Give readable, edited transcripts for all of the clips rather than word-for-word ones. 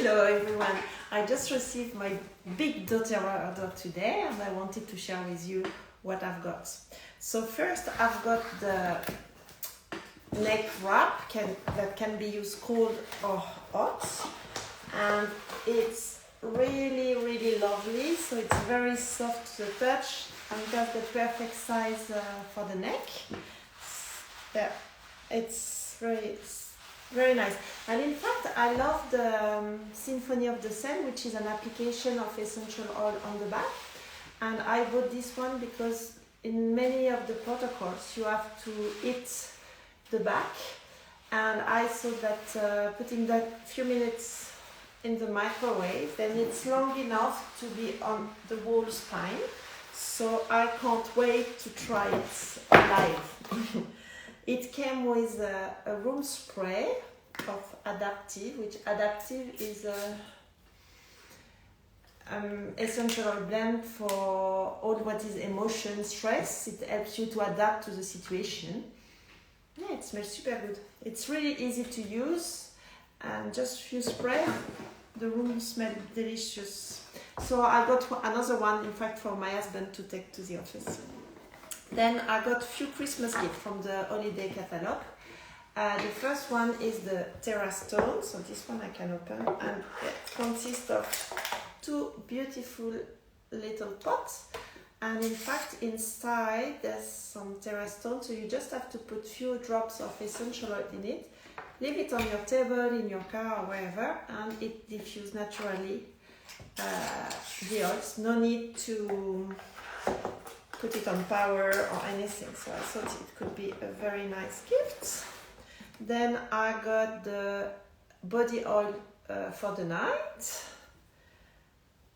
Hello everyone, I just received my big DōTERRA order today and I wanted to share with you what I've got. So first I've got the neck wrap that can be used cold or hot, and it's really lovely. So it's very soft to the touch and that's the perfect size for the neck. Yeah, it's very nice. And in fact, I love the Symphony of the Scent, which is an application of essential oil on the back. And I bought this one because in many of the protocols, you have to heat the back. And I saw that putting that few minutes in the microwave, then it's long enough to be on the whole spine. So I can't wait to try it live. It came with a room spray of Adaptive, which Adaptive is a essential oil blend for all what is emotion, stress. It helps you to adapt to the situation. Yeah, it smells super good. It's really easy to use, and just a few spray, the room smells delicious. So I got another one, in fact, for my husband to take to the office. Then I got a few Christmas gifts from the holiday catalog. The first one is the DōTERRA stone. So this one I can open, and it consists of two beautiful little pots. And in fact, inside there's some DōTERRA stone. So you just have to put few drops of essential oil in it. Leave it on your table, in your car, or wherever, and it diffuses naturally the oils. No need to put it on power or anything, so I thought it could be a very nice gift. Then I got the body oil for the night,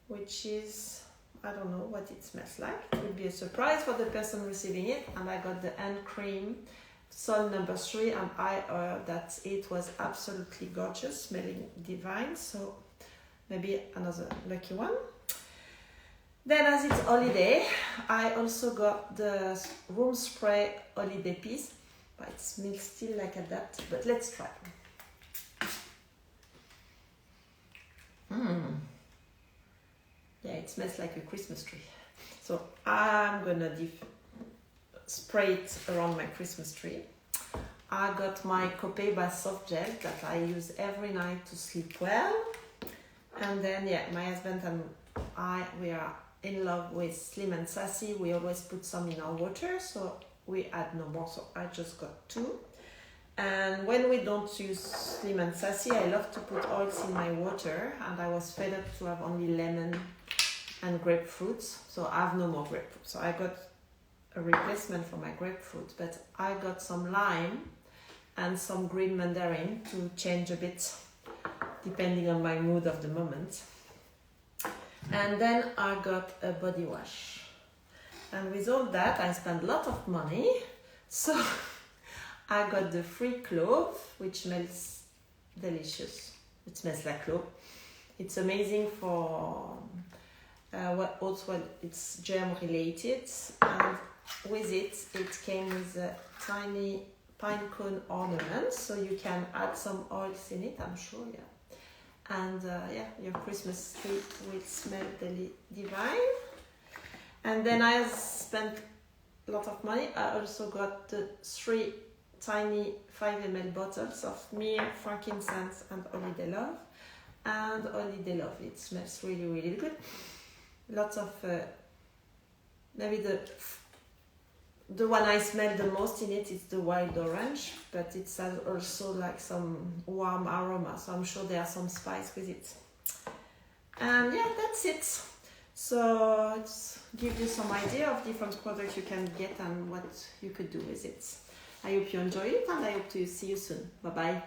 which is, I don't know what it smells like. It will be a surprise for the person receiving it. And I got the hand cream, Sol number 3, and I heard that it was absolutely gorgeous, smelling divine, so maybe another lucky one. Then, as it's holiday, I also got the room spray holiday piece, but it smells still like Adaptive, but let's try. Yeah, it smells like a Christmas tree. So I'm gonna spray it around my Christmas tree. I got my Copaiba soft gel that I use every night to sleep well. And then, yeah, my husband and we are in love with Slim and Sassy. We always put some in our water, so we add no more, so I just got 2. And when we don't use Slim and Sassy, I love to put oils in my water, and I was fed up to have only lemon and grapefruit, so I have no more grapefruit. So I got a replacement for my grapefruit, but I got some lime and some green mandarin to change a bit depending on my mood of the moment. And then I got a body wash. And with all that, I spent a lot of money. So I got the free clove, which smells delicious. It smells like clove. It's amazing for it's germ related. And with it, it came with a tiny pine cone ornament. So you can add some oils in it, I'm sure, yeah. And yeah, your Christmas tree will smell divine. And then I spent a lot of money. I also got the 3 tiny 5 ml bottles of myrrh, frankincense, and holiday love. And holiday love, it smells really good. Lots of maybe the one I smell the most in it is the wild orange, but it has also like some warm aroma, so I'm sure there are some spice with it. And yeah, that's it. So it's give you some idea of different products you can get and what you could do with it. I hope you enjoy it, and I hope to see you soon. Bye bye.